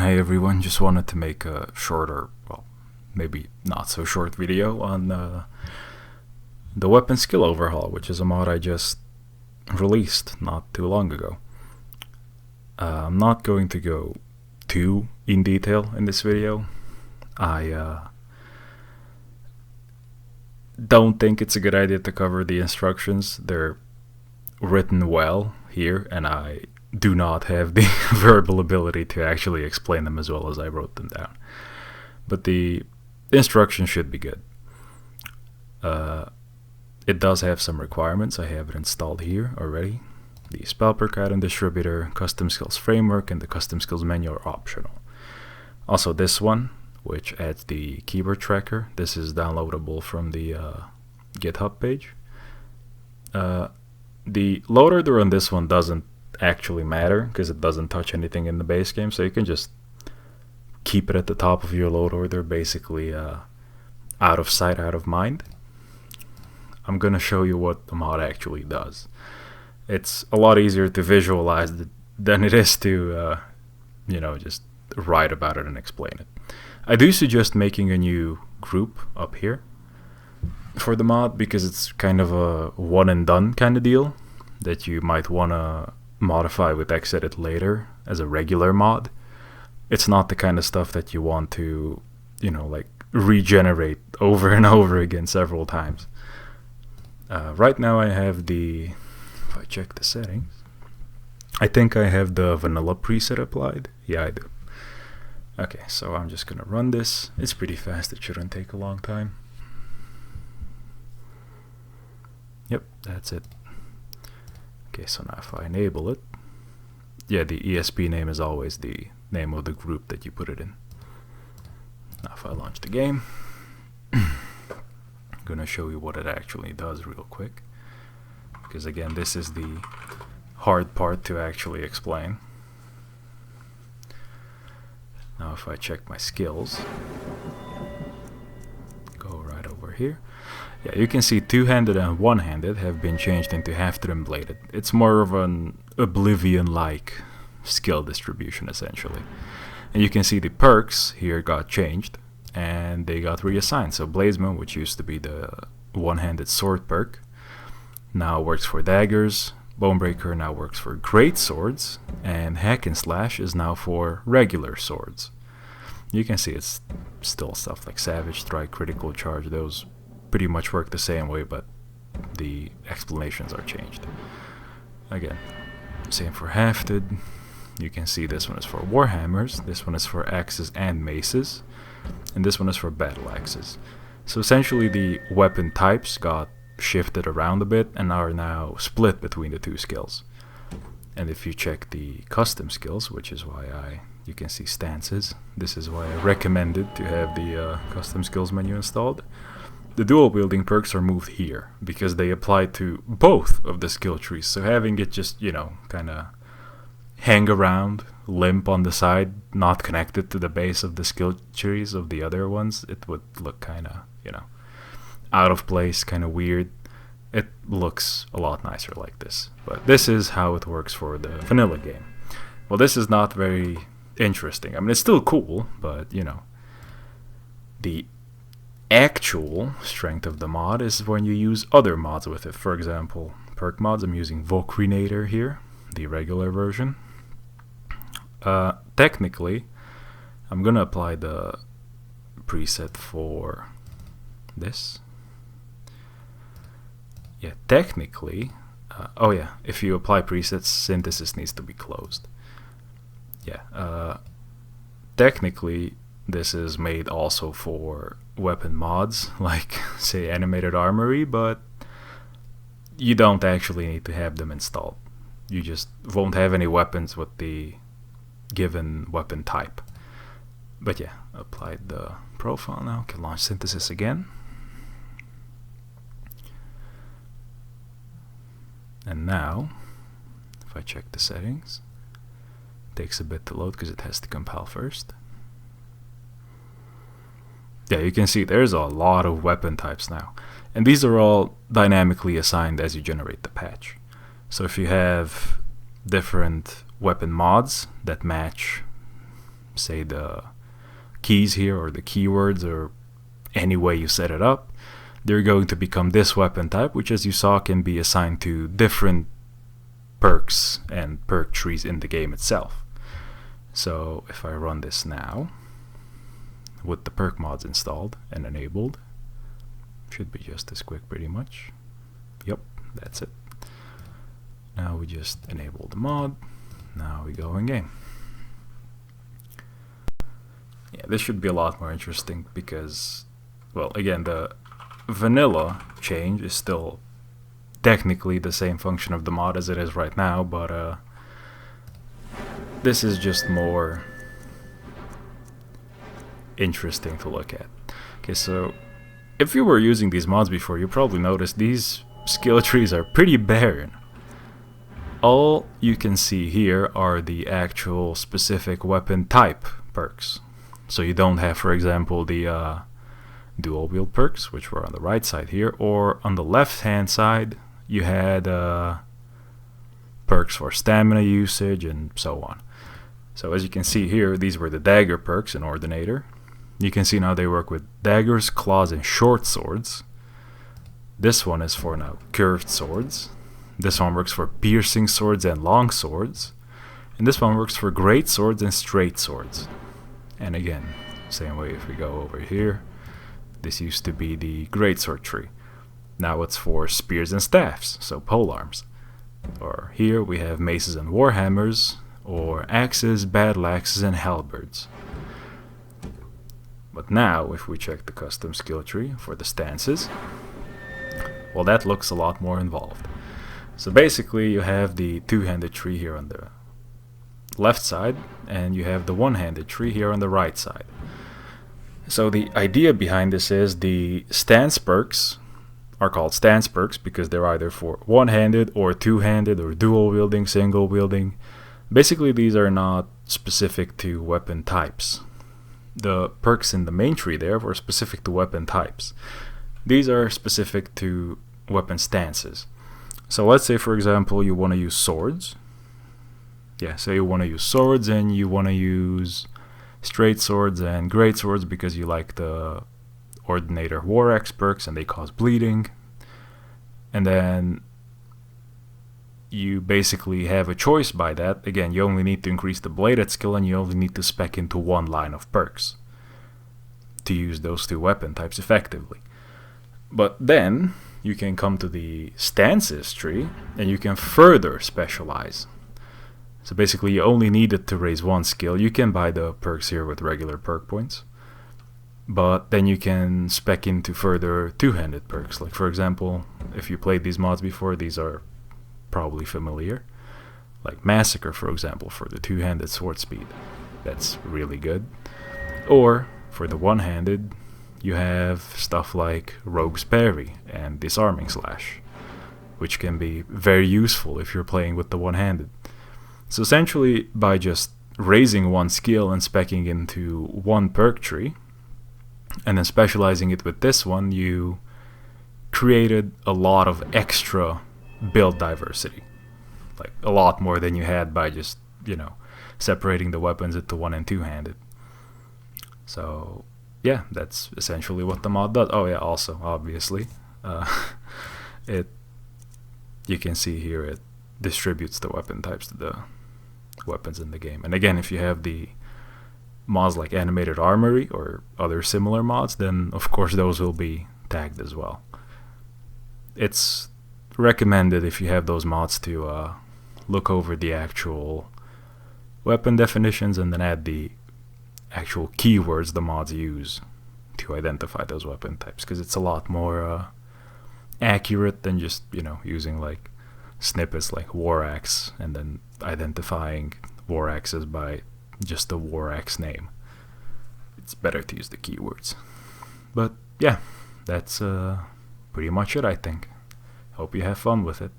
Hey everyone, just wanted to make a shorter, well, maybe not so short video on the weapon skill overhaul, which is a mod I just released not too long ago. I'm not going to go too in detail in this video. I don't think it's a good idea to cover the instructions. They're written well here, and I do not have the verbal ability to actually explain them as well as I wrote them down. But the instructions should be good. It does have some requirements. I have it installed here already. The spell perk item distributor, custom skills framework, and the custom skills menu are optional. Also this one, which adds the keyboard tracker. This is downloadable from the GitHub page. The load order on this one doesn't actually matter because it doesn't touch anything in the base game, so you can just keep it at the top of your load order, basically out of sight, out of mind. I'm gonna show you what the mod actually does. It's a lot easier to visualize than it is to just write about it and explain it. I do suggest making a new group up here for the mod because it's kind of a one and done kind of deal that you might want to modify with Xedit later as a regular mod. It's not the kind of stuff that you want to, like regenerate over and over again several times. Right now I have if I check the settings, I think I have the vanilla preset applied. Yeah, I do. Okay, so I'm just gonna run this. It's pretty fast, it shouldn't take a long time. Yep, that's it. Okay, so now if I enable it, yeah, the ESP name is always the name of the group that you put it in. Now if I launch the game, I'm gonna show you what it actually does real quick, because again, this is the hard part to actually explain. Now if I check my skills, go right over here. Yeah, you can see two-handed and one-handed have been changed into half-trim bladed. It's more of an Oblivion-like skill distribution, essentially. And you can see the perks here got changed, and they got reassigned. So Bladesman, which used to be the one-handed sword perk, now works for daggers. Bonebreaker now works for great swords, and Hack and Slash is now for regular swords. You can see it's still stuff like Savage Strike, Critical Charge, those pretty much work the same way, but the explanations are changed. Again, same for Hafted. You can see this one is for Warhammers, this one is for axes and maces, and this one is for battle axes. So essentially the weapon types got shifted around a bit and are now split between the two skills. And if you check the custom skills, which is why you can see stances, this is why I recommended to have the custom skills menu installed. The dual wielding perks are moved here because they apply to both of the skill trees. So having it just, kind of hang around, limp on the side, not connected to the base of the skill trees of the other ones, it would look kind of, out of place, kind of weird. It looks a lot nicer like this. But this is how it works for the vanilla game. Well, this is not very interesting. I mean, it's still cool, but, the actual strength of the mod is when you use other mods with it. For example, perk mods, I'm using Volkrinator here, the regular version. Technically, I'm gonna apply the preset for this. Yeah, technically, if you apply presets, synthesis needs to be closed. Yeah, technically, this is made also for weapon mods, like, say, Animated Armory, but you don't actually need to have them installed. You just won't have any weapons with the given weapon type. But yeah, applied the profile now. Can launch synthesis again. And now, if I check the settings, it takes a bit to load because it has to compile first. Yeah, you can see there's a lot of weapon types now. And these are all dynamically assigned as you generate the patch. So if you have different weapon mods that match say the keys here or the keywords or any way you set it up, they're going to become this weapon type, which as you saw can be assigned to different perks and perk trees in the game itself. So if I run this now with the perk mods installed and enabled, should be just as quick pretty much. Yep, that's it. Now we just enable the mod. Now we go in game. Yeah, this should be a lot more interesting because, well, again, the vanilla change is still technically the same function of the mod as it is right now, but this is just more interesting to look at. Okay, so if you were using these mods before, you probably noticed these skill trees are pretty barren. All you can see here are the actual specific weapon type perks. So you don't have, for example, the dual wield perks, which were on the right side here, or on the left hand side you had perks for stamina usage and so on. So as you can see here, these were the dagger perks in Ordinator. You can see now they work with daggers, claws, and short swords. This one is for now curved swords. This one works for piercing swords and long swords. And this one works for great swords and straight swords. And again, same way if we go over here, this used to be the greatsword tree. Now it's for spears and staffs, so polearms. Or here we have maces and warhammers, or axes, battle axes, and halberds. But now, if we check the custom skill tree for the stances, well, that looks a lot more involved. So basically, you have the two-handed tree here on the left side, and you have the one-handed tree here on the right side. So the idea behind this is the stance perks are called stance perks because they're either for one-handed or two-handed or dual wielding, single wielding. Basically, these are not specific to weapon types. The perks in the main tree there were specific to weapon types. These are specific to weapon stances. So let's say, for example, you want to use swords. Yeah, say you want to use swords and you want to use straight swords and great swords because you like the Ordinator War Axe perks and they cause bleeding. And then you basically have a choice by that. Again, you only need to increase the bladed skill and you only need to spec into one line of perks to use those two weapon types effectively. But then you can come to the stances tree and you can further specialize. So basically you only need it to raise one skill. You can buy the perks here with regular perk points, but then you can spec into further two-handed perks. Like for example, if you played these mods before, these are probably familiar. Like Massacre, for example, for the two-handed sword speed. That's really good. Or for the one-handed, you have stuff like Rogue's Parry and Disarming Slash, which can be very useful if you're playing with the one-handed. So essentially, by just raising one skill and speccing into one perk tree, and then specializing it with this one, you created a lot of extra build diversity. Like a lot more than you had by just, separating the weapons into one and two-handed. So yeah, that's essentially what the mod does. Oh yeah, also, obviously, you can see here it distributes the weapon types to the weapons in the game. And again, if you have the mods like Animated Armory or other similar mods, then of course those will be tagged as well. It's recommended if you have those mods to look over the actual weapon definitions and then add the actual keywords the mods use to identify those weapon types, because it's a lot more accurate than just using like snippets like War Axe and then identifying War Axes by just the War Axe name. It's better to use the keywords. But yeah, that's pretty much it, I think. Hope you have fun with it.